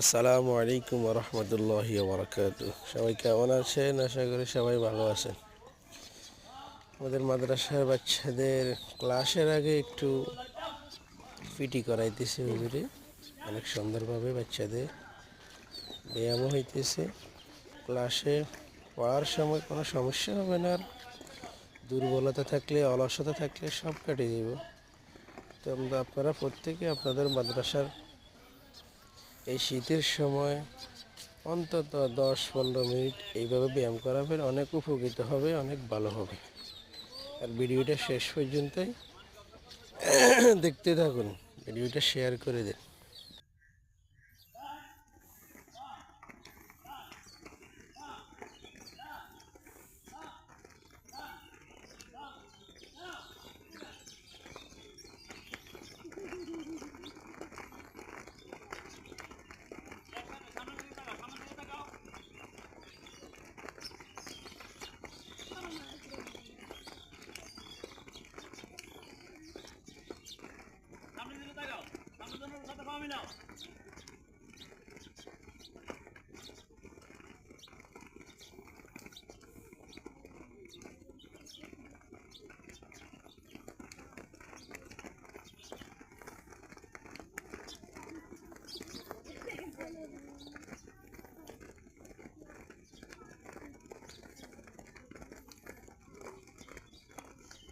আসসালামু আলাইকুম রহমতুল্লাহি বারাকাতু। সবাই কেমন আছেন? আশা করি সবাই ভালো আছেন। আমাদের মাদ্রাসার বাচ্চাদের ক্লাসের আগে একটু পিটি করাইতেছে হুজুরে। অনেক সুন্দরভাবে বাচ্চাদের ব্যায়ামও হইতেছে। ক্লাসে পড়ার সময় কোনো সমস্যা হবে না। আর দুর্বলতা থাকলে, অলসতা থাকলে সব কেটে যাব। তো আপনারা প্রত্যেকে আপনাদের মাদ্রাসার এই শীতের সময় অন্তত 10-15 মিনিট এইভাবে ব্যায়াম করাবেন, অনেক উপকৃত হবে, অনেক ভালো হবে। আর ভিডিওটা শেষ পর্যন্তই দেখতে থাকুন, ভিডিওটা শেয়ার করে দিন। সামনে দিকে তাকাও, সামনে জন্য সাথে পাবি না।